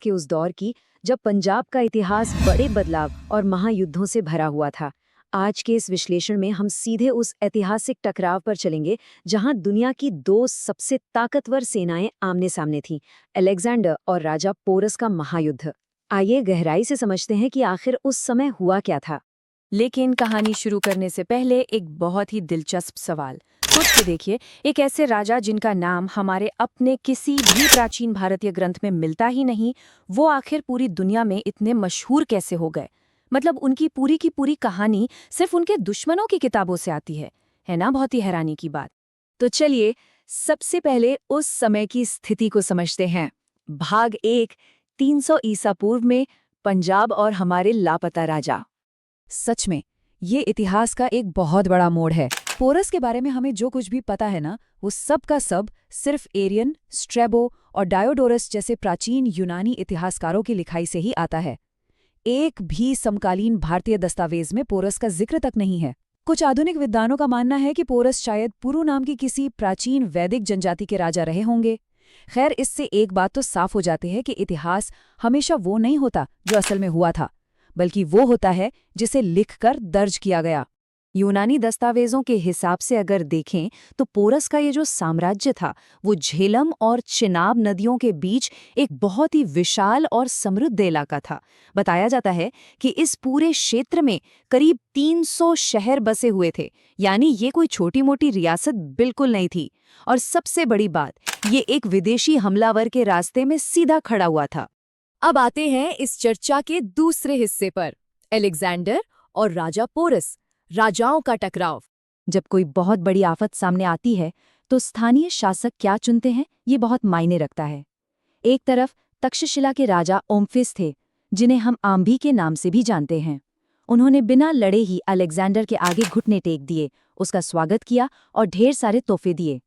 के उस दौर की जब पंजाब का इतिहास बड़े बदलाव और महायुद्धों से भरा हुआ था। आज के इस विश्लेषण में हम सीधे उस ऐतिहासिक टकराव पर चलेंगे जहां दुनिया की दो सबसे ताकतवर सेनाएं आमने सामने थीं, अलेक्जेंडर और राजा पोरस का महायुद्ध। आइए गहराई से समझते हैं कि आखिर उस समय हुआ क्या था। लेकिन कहानी शुरू करने से पहले एक बहुत ही दिलचस्प सवाल। सोच के देखिए, एक ऐसे राजा जिनका नाम हमारे अपने किसी भी प्राचीन भारतीय ग्रंथ में मिलता ही नहीं, वो आखिर पूरी दुनिया में इतने मशहूर कैसे हो गए? मतलब उनकी पूरी की पूरी कहानी सिर्फ उनके दुश्मनों की किताबों से आती है ना? बहुत ही हैरानी की बात। तो चलिए सबसे पहले उस समय की स्थिति को समझते हैं। भाग 1, 300 ईसा पूर्व में पंजाब और हमारे लापता राजा। सच में ये इतिहास का एक बहुत बड़ा मोड़ है। पोरस के बारे में हमें जो कुछ भी पता है ना, वो सब का सब सिर्फ एरियन, स्ट्रेबो और डायोडोरस जैसे प्राचीन यूनानी इतिहासकारों की लिखाई से ही आता है। एक भी समकालीन भारतीय दस्तावेज में पोरस का जिक्र तक नहीं है। कुछ आधुनिक विद्वानों का मानना है कि पोरस शायद पुरु नाम की किसी प्राचीन वैदिक जनजाति के राजा रहे होंगे। खैर, इससे एक बात तो साफ हो जाती है कि इतिहास हमेशा वो नहीं होता जो असल में हुआ था, बल्कि वो होता है जिसे लिखकर दर्ज किया गया। यूनानी दस्तावेजों के हिसाब से अगर देखें तो पोरस का ये जो साम्राज्य था वो झेलम और चिनाब नदियों के बीच एक बहुत ही विशाल और समृद्ध इलाका था। बताया जाता है कि इस पूरे क्षेत्र में करीब 300 शहर बसे हुए थे, यानी ये कोई छोटी मोटी रियासत बिल्कुल नहीं थी। और सबसे बड़ी बात, ये एक विदेशी हमलावर के रास्ते में सीधा खड़ा हुआ था। अब आते हैं इस चर्चा के दूसरे हिस्से पर, अलेक्जेंडर और राजा पोरस, राजाओं का टकराव। जब कोई बहुत बड़ी आफत सामने आती है तो स्थानीय शासक क्या चुनते हैं, ये बहुत मायने रखता है। एक तरफ तक्षशिला के राजा ओम्फिस थे, जिन्हें हम आम्भी के नाम से भी जानते हैं। उन्होंने बिना लड़े ही अलेक्जेंडर के आगे घुटने टेक दिए, उसका स्वागत किया और ढेर सारे तोहफे दिए।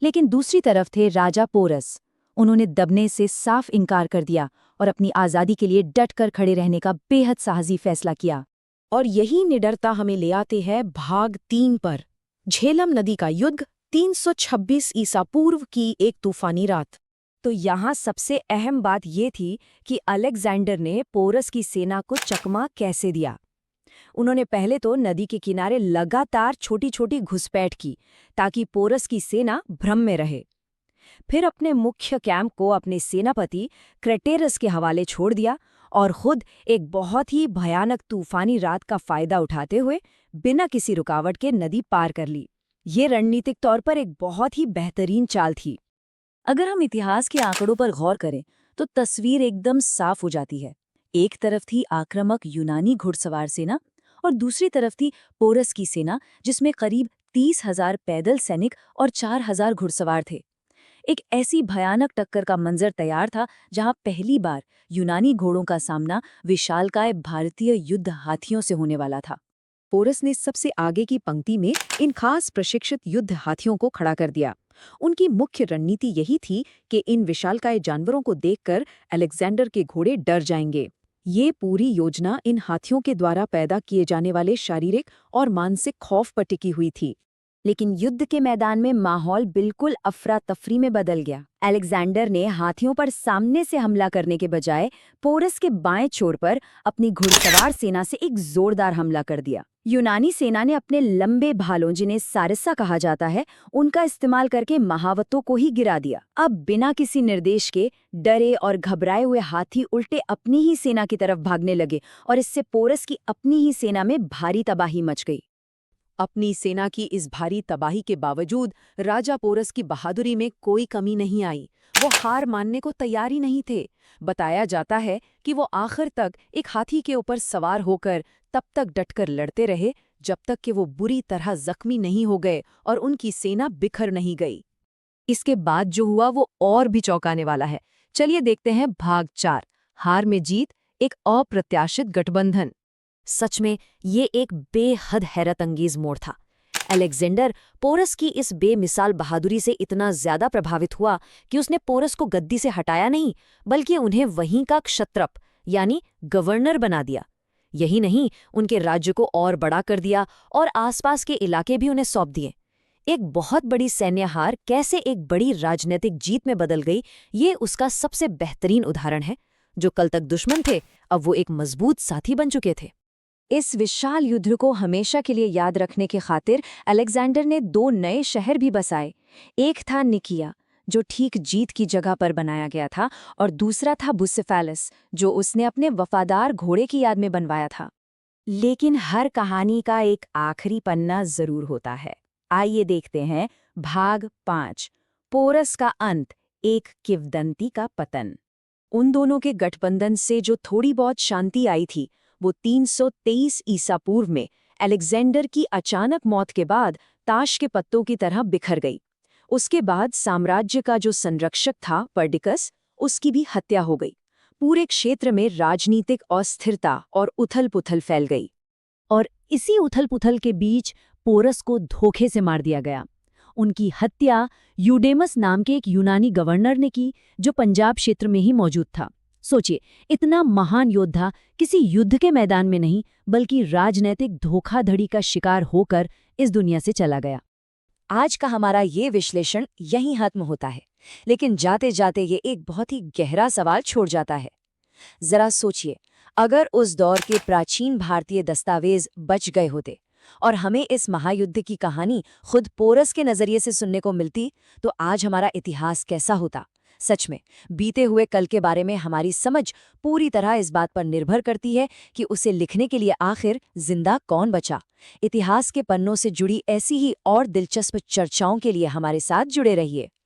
लेकिन दूसरी तरफ थे राजा पोरस। उन्होंने दबने से साफ इनकार कर दिया और अपनी आज़ादी के लिए डटकर खड़े रहने का बेहद साहसी फैसला किया। और यही निडरता हमें ले आते हैं भाग 3 पर, झेलम नदी का युद्ध, 326 ईसा पूर्व की एक तूफानी रात। तो यहाँ सबसे अहम बात ये थी कि अलेक्जेंडर ने पोरस की सेना को चकमा कैसे दिया। उन्होंने पहले तो नदी के किनारे लगातार छोटी छोटी घुसपैठ की ताकि पोरस की सेना भ्रम में रहे। फिर अपने मुख्य कैंप को अपने सेनापति क्रेटेरस के हवाले छोड़ दिया और खुद एक बहुत ही भयानक तूफानी रात का फायदा उठाते हुए बिना किसी रुकावट के नदी पार कर ली। ये रणनीतिक तौर पर एक बहुत ही बेहतरीन चाल थी। अगर हम इतिहास के आंकड़ों पर गौर करें तो तस्वीर एकदम साफ हो जाती है। एक तरफ थी आक्रामक यूनानी घुड़सवार सेना और दूसरी तरफ थी पोरस की सेना, जिसमें करीब 30,000 पैदल सैनिक और 4,000 घुड़सवार थे। एक ऐसी भयानक टक्कर का मंजर तैयार था जहां पहली बार यूनानी घोड़ों का सामना विशालकाय भारतीय युद्ध हाथियों से होने वाला था। पोरस ने सबसे आगे की पंक्ति में इन खास प्रशिक्षित युद्ध हाथियों को खड़ा कर दिया। उनकी मुख्य रणनीति यही थी कि इन विशालकाय जानवरों को देखकर अलेक्जेंडर के घोड़े डर जाएंगे। ये पूरी योजना इन हाथियों के द्वारा पैदा किए जाने वाले शारीरिक और मानसिक खौफ पर टिकी हुई थी। लेकिन युद्ध के मैदान में माहौल बिल्कुल अफरा तफरी में बदल गया। अलेक्जेंडर ने हाथियों पर सामने से हमला करने के बजाय पोरस के बाएं छोर पर अपनी घुड़सवार सेना से एक जोरदार हमला कर दिया। यूनानी सेना ने अपने लंबे भालों, जिन्हें सारिस्सा कहा जाता है, उनका इस्तेमाल करके महावतों को ही गिरा दिया। अब बिना किसी निर्देश के डरे और घबराए हुए हाथी उल्टे अपनी ही सेना की तरफ भागने लगे और इससे पोरस की अपनी ही सेना में भारी तबाही मच गई। अपनी सेना की इस भारी तबाही के बावजूद राजा पोरस की बहादुरी में कोई कमी नहीं आई। वो हार मानने को तैयार ही नहीं थे। बताया जाता है कि वो आखिर तक एक हाथी के ऊपर सवार होकर तब तक डटकर लड़ते रहे जब तक कि वो बुरी तरह जख्मी नहीं हो गए और उनकी सेना बिखर नहीं गई। इसके बाद जो हुआ वो और भी चौंकाने वाला है। चलिए देखते हैं भाग 4, हार में जीत, एक अप्रत्याशित गठबंधन। सच में ये एक बेहद हैरतअंगेज मोड़ था। अलेक्जेंडर पोरस की इस बेमिसाल बहादुरी से इतना ज्यादा प्रभावित हुआ कि उसने पोरस को गद्दी से हटाया नहीं, बल्कि उन्हें वहीं का क्षत्रप यानी गवर्नर बना दिया। यही नहीं, उनके राज्य को और बड़ा कर दिया और आसपास के इलाके भी उन्हें सौंप दिए। एक बहुत बड़ी सैन्य हार कैसे एक बड़ी राजनीतिक जीत में बदल गई, ये उसका सबसे बेहतरीन उदाहरण है। जो कल तक दुश्मन थे अब वो एक मजबूत साथी बन चुके थे। इस विशाल युद्ध को हमेशा के लिए याद रखने की खातिर अलेक्जेंडर ने 2 नए शहर भी बसाए। एक था निकिया, जो ठीक जीत की जगह पर बनाया गया था, और दूसरा था बुसेफेलस, जो उसने अपने वफादार घोड़े की याद में बनवाया था। लेकिन हर कहानी का एक आखिरी पन्ना जरूर होता है। आइए देखते हैं भाग 5, पोरस का अंत, एक किंवदंती का पतन। उन दोनों के गठबंधन से जो थोड़ी बहुत शांति आई थी, वो 323 ईसा पूर्व में अलेक्जेंडर की अचानक मौत के बाद ताश के पत्तों की तरह बिखर गई। उसके बाद साम्राज्य का जो संरक्षक था पर्डिकस, उसकी भी हत्या हो गई। पूरे क्षेत्र में राजनीतिक अस्थिरता और उथल-पुथल फैल गई। और इसी उथल-पुथल के बीच पोरस को धोखे से मार दिया गया। उनकी हत्या यूडेमस नाम के एक यूनानी गवर्नर ने की, जो पंजाब क्षेत्र में ही मौजूद था। सोचिए, इतना महान योद्धा किसी युद्ध के मैदान में नहीं बल्कि राजनैतिक धोखाधड़ी का शिकार होकर इस दुनिया से चला गया। आज का हमारा ये विश्लेषण यहीं खत्म होता है, लेकिन जाते जाते ये एक बहुत ही गहरा सवाल छोड़ जाता है। जरा सोचिए, अगर उस दौर के प्राचीन भारतीय दस्तावेज बच गए होते और हमें इस महायुद्ध की कहानी खुद पोरस के नजरिए से सुनने को मिलती, तो आज हमारा इतिहास कैसा होता। सच में, बीते हुए कल के बारे में हमारी समझ पूरी तरह इस बात पर निर्भर करती है कि उसे लिखने के लिए आखिर जिंदा कौन बचा। इतिहास के पन्नों से जुड़ी ऐसी ही और दिलचस्प चर्चाओं के लिए हमारे साथ जुड़े रहिए।